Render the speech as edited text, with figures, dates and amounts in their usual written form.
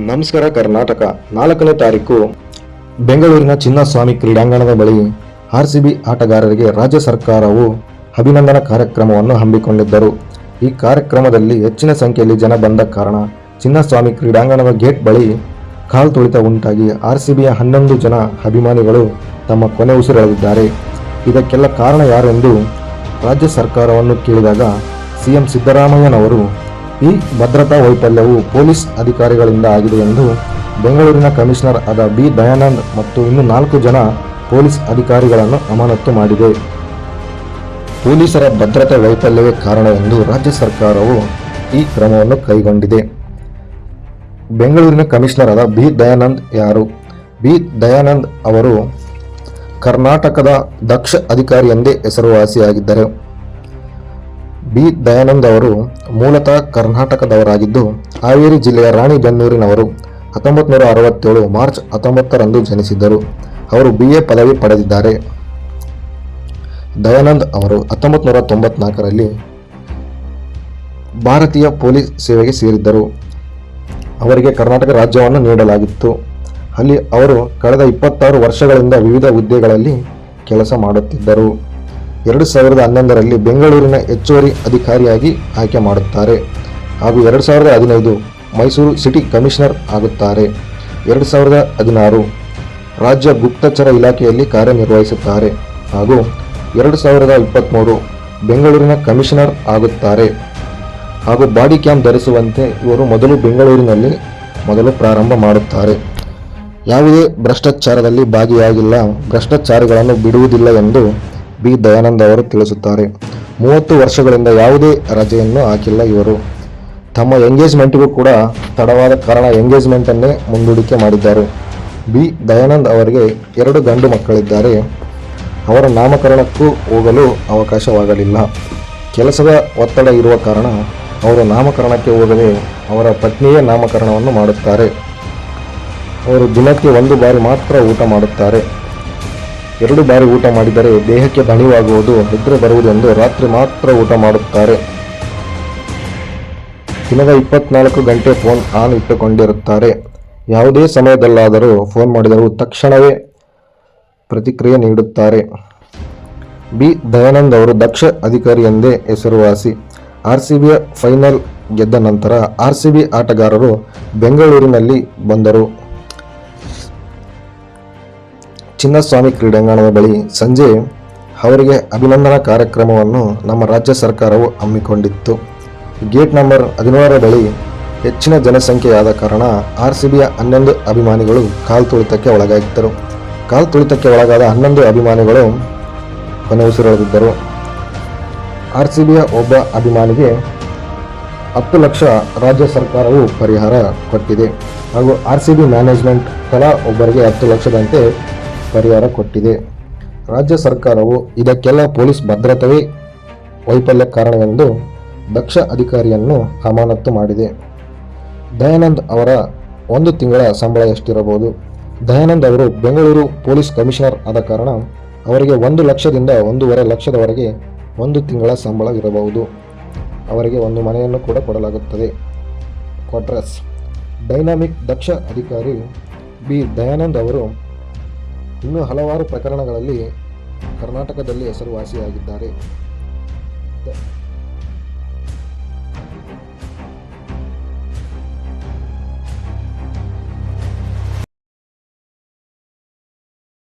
ನಮಸ್ಕಾರ ಕರ್ನಾಟಕ 4ನೇ ತಾರೀಕು ಬೆಂಗಳೂರಿನ ಚಿನ್ನಸ್ವಾಮಿ ಕ್ರೀಡಾಂಗಣದ ಬಳಿ ಆರ್ಸಿಬಿ ಆಟಗಾರರಿಗೆ ರಾಜ್ಯ ಸರ್ಕಾರವು ಅಭಿನಂದನಾ ಕಾರ್ಯಕ್ರಮವನ್ನು ಹಮ್ಮಿಕೊಂಡಿದ್ದರು. ಈ ಕಾರ್ಯಕ್ರಮದಲ್ಲಿ ಹೆಚ್ಚಿನ ಸಂಖ್ಯೆಯಲ್ಲಿ ಜನ ಬಂದ ಕಾರಣ ಚಿನ್ನಸ್ವಾಮಿ ಕ್ರೀಡಾಂಗಣದ ಗೇಟ್ ಬಳಿ ಕಾಲ್ ತುಳಿತ ಉಂಟಾಗಿ ಆರ್ಸಿಬಿಯ 11 ಜನ ಅಭಿಮಾನಿಗಳು ತಮ್ಮ ಕೊನೆ ಉಸಿರೆಳೆದಿದ್ದಾರೆ. ಇದಕ್ಕೆಲ್ಲ ಕಾರಣ ಯಾರೆಂದು ರಾಜ್ಯ ಸರ್ಕಾರವನ್ನು ಕೇಳಿದಾಗ ಸಿಎಂ ಸಿದ್ದರಾಮಯ್ಯನವರು ಈ ಭದ್ರತಾ ವೈಫಲ್ಯವು ಪೊಲೀಸ್ ಅಧಿಕಾರಿಗಳಿಂದ ಆಗಿದೆ ಎಂದು ಬೆಂಗಳೂರಿನ ಕಮಿಷನರ್ ಆದ ಬಿ ದಯಾನಂದ್ ಮತ್ತು ಇನ್ನು 4 ಜನ ಪೊಲೀಸ್ ಅಧಿಕಾರಿಗಳನ್ನು ಅಮಾನತು ಮಾಡಿದೆ. ಪೊಲೀಸರ ಭದ್ರತಾ ವೈಫಲ್ಯವೇ ಕಾರಣ ಎಂದು ರಾಜ್ಯ ಸರ್ಕಾರವು ಈ ಕ್ರಮವನ್ನು ಕೈಗೊಂಡಿದೆ. ಬೆಂಗಳೂರಿನ ಕಮಿಷನರ್ ಆದ ಬಿ ದಯಾನಂದ್ ಯಾರು? ಬಿ ದಯಾನಂದ್ ಅವರು ಕರ್ನಾಟಕದ ದಕ್ಷ ಅಧಿಕಾರಿ ಎಂದೇ ಹೆಸರುವಾಸಿಯಾಗಿದ್ದರು. ಬಿ ದಯಾನಂದ್ ಅವರು ಮೂಲತಃ ಕರ್ನಾಟಕದವರಾಗಿದ್ದು ಹಾವೇರಿ ಜಿಲ್ಲೆಯ ರಾಣಿಬೆನ್ನೂರಿನವರು. 1967 ಮಾರ್ಚ್ 19ರಂದು ಜನಿಸಿದ್ದರು. ಅವರು BA ಪದವಿ ಪಡೆದಿದ್ದಾರೆ. ದಯಾನಂದ್ ಅವರು 1994ರಲ್ಲಿ ಭಾರತೀಯ ಪೊಲೀಸ್ ಸೇವೆಗೆ ಸೇರಿದ್ದರು. ಅವರಿಗೆ ಕರ್ನಾಟಕ ರಾಜ್ಯವನ್ನು ನೀಡಲಾಗಿತ್ತು. ಅಲ್ಲಿ ಅವರು ಕಳೆದ 26 ವರ್ಷಗಳಿಂದ ವಿವಿಧ ಹುದ್ದೆಗಳಲ್ಲಿ ಕೆಲಸ ಮಾಡುತ್ತಿದ್ದರು. 2011ರಲ್ಲಿ ಬೆಂಗಳೂರಿನ ಹೆಚ್ಚುವರಿ ಅಧಿಕಾರಿಯಾಗಿ ಆಯ್ಕೆ ಮಾಡುತ್ತಾರೆ ಹಾಗೂ 2015 ಮೈಸೂರು ಸಿಟಿ ಕಮಿಷನರ್ ಆಗುತ್ತಾರೆ. 2016 ರಾಜ್ಯ ಗುಪ್ತಚರ ಇಲಾಖೆಯಲ್ಲಿ ಕಾರ್ಯನಿರ್ವಹಿಸುತ್ತಾರೆ ಹಾಗೂ 2023 ಬೆಂಗಳೂರಿನ ಕಮಿಷನರ್ ಆಗುತ್ತಾರೆ ಹಾಗೂ ಬಾಡಿ ಕ್ಯಾಮ್ ಧರಿಸುವಂತೆ ಇವರು ಬೆಂಗಳೂರಿನಲ್ಲಿ ಮೊದಲು ಪ್ರಾರಂಭ ಮಾಡುತ್ತಾರೆ. ಯಾವುದೇ ಭ್ರಷ್ಟಾಚಾರದಲ್ಲಿ ಭಾಗಿಯಾಗಿಲ್ಲ, ಭ್ರಷ್ಟಾಚಾರಿಗಳನ್ನು ಬಿಡುವುದಿಲ್ಲ ಎಂದು ಬಿ ದಯಾನಂದ್ ಅವರು ತಿಳಿಸುತ್ತಾರೆ. 30 ವರ್ಷಗಳಿಂದ ಯಾವುದೇ ರಜೆಯನ್ನು ಹಾಕಿಲ್ಲ ಇವರು. ತಮ್ಮ ಎಂಗೇಜ್ಮೆಂಟ್ಗೂ ಕೂಡ ತಡವಾದ ಕಾರಣ ಎಂಗೇಜ್ಮೆಂಟನ್ನೇ ಮುಂದೂಡಿಕೆ ಮಾಡಿದ್ದಾರೆ. ಬಿ ದಯಾನಂದ್ ಅವರಿಗೆ 2 ಗಂಡು ಮಕ್ಕಳಿದ್ದಾರೆ. ಅವರ ನಾಮಕರಣಕ್ಕೂ ಹೋಗಲು ಅವಕಾಶವಾಗಲಿಲ್ಲ. ಕೆಲಸದ ಒತ್ತಡ ಇರುವ ಕಾರಣ ಅವರು ನಾಮಕರಣಕ್ಕೆ ಹೋಗದೆ ಅವರ ಪತ್ನಿಯೇ ನಾಮಕರಣವನ್ನು ಮಾಡುತ್ತಾರೆ. ಅವರು ದಿನಕ್ಕೆ 1 ಬಾರಿ ಮಾತ್ರ ಊಟ ಮಾಡುತ್ತಾರೆ. 2 ಬಾರಿ ಊಟ ಮಾಡಿದರೆ ದೇಹಕ್ಕೆ ದಣಿವಾಗುವುದು, ನಿದ್ರೆ ಬರುವುದೆಂದು ರಾತ್ರಿ ಮಾತ್ರ ಊಟ ಮಾಡುತ್ತಾರೆ. ದಿನದ 24 ಗಂಟೆ ಫೋನ್ ಆನ್ ಇಟ್ಟುಕೊಂಡಿರುತ್ತಾರೆ. ಯಾವುದೇ ಸಮಯದಲ್ಲಾದರೂ ಫೋನ್ ಮಾಡಿದರೂ ತಕ್ಷಣವೇ ಪ್ರತಿಕ್ರಿಯೆ ನೀಡುತ್ತಾರೆ. ಬಿ ದಯಾನಂದ್ ಅವರು ದಕ್ಷ ಅಧಿಕಾರಿ ಎಂದೇ ಹೆಸರುವಾಸಿ. ಆರ್ಸಿಬಿಯ ಫೈನಲ್ ಗೆದ್ದ ನಂತರ ಆರ್ಸಿಬಿ ಆಟಗಾರರು ಬೆಂಗಳೂರಿನಲ್ಲಿ ಬಂದರು. ಚಿನ್ನಸ್ವಾಮಿ ಕ್ರೀಡಾಂಗಣದ ಬಳಿ ಸಂಜೆ ಅವರಿಗೆ ಅಭಿನಂದನಾ ಕಾರ್ಯಕ್ರಮವನ್ನು ನಮ್ಮ ರಾಜ್ಯ ಸರ್ಕಾರವು ಹಮ್ಮಿಕೊಂಡಿತ್ತು. ಗೇಟ್ ನಂಬರ್ 17 ಬಳಿ ಹೆಚ್ಚಿನ ಜನಸಂಖ್ಯೆಯಾದ ಕಾರಣ ಆರ್ಸಿಬಿಯ 11 ಅಭಿಮಾನಿಗಳು ಕಾಲ್ ತುಳಿತಕ್ಕೆ ಒಳಗಾಗಿದ್ದರು. ಕಾಲ್ ತುಳಿತಕ್ಕೆ ಒಳಗಾದ 11 ಅಭಿಮಾನಿಗಳು ಕೊನೆ ಉಸಿರೆಳೆದಿದ್ದರು. ಆರ್ಸಿಬಿಯ ಒಬ್ಬ ಅಭಿಮಾನಿಗೆ 10 ಲಕ್ಷ ರಾಜ್ಯ ಸರ್ಕಾರವು ಪರಿಹಾರ ಕೊಟ್ಟಿದೆ ಹಾಗೂ ಆರ್ಸಿಬಿ ಮ್ಯಾನೇಜ್ಮೆಂಟ್ ತಲಾ ಒಬ್ಬರಿಗೆ 10 ಲಕ್ಷದಂತೆ ಪರಿಹಾರ ಕೊಟ್ಟಿದೆ. ರಾಜ್ಯ ಸರ್ಕಾರವು ಇದಕ್ಕೆಲ್ಲ ಪೊಲೀಸ್ ಭದ್ರತೆಯೇ ವೈಫಲ್ಯ ಕಾರಣವೆಂದು ದಕ್ಷ ಅಧಿಕಾರಿಯನ್ನು ಅಮಾನತು ಮಾಡಿದೆ. ದಯಾನಂದ್ ಅವರ 1 ತಿಂಗಳ ಸಂಬಳ ಎಷ್ಟಿರಬಹುದು? ದಯಾನಂದ್ ಅವರು ಬೆಂಗಳೂರು ಪೊಲೀಸ್ ಕಮಿಷನರ್ ಆದ ಕಾರಣ ಅವರಿಗೆ 1 ಲಕ್ಷದಿಂದ 1.5 ಲಕ್ಷದವರೆಗೆ 1 ತಿಂಗಳ ಸಂಬಳ ಇರಬಹುದು. ಅವರಿಗೆ ಒಂದು ಮನೆಯನ್ನು ಕೂಡ ಕೊಡಲಾಗುತ್ತದೆ. ಕ್ವಾರ್ಟರ್ಸ್. ಡೈನಾಮಿಕ್ ದಕ್ಷ ಅಧಿಕಾರಿ ಬಿ ದಯಾನಂದ್ ಅವರು ಇನ್ನೂ ಹಲವಾರು ಪ್ರಕರಣಗಳಲ್ಲಿ ಕರ್ನಾಟಕದಲ್ಲಿ ಹೆಸರುವಾಸಿಯಾಗಿದ್ದಾರೆ.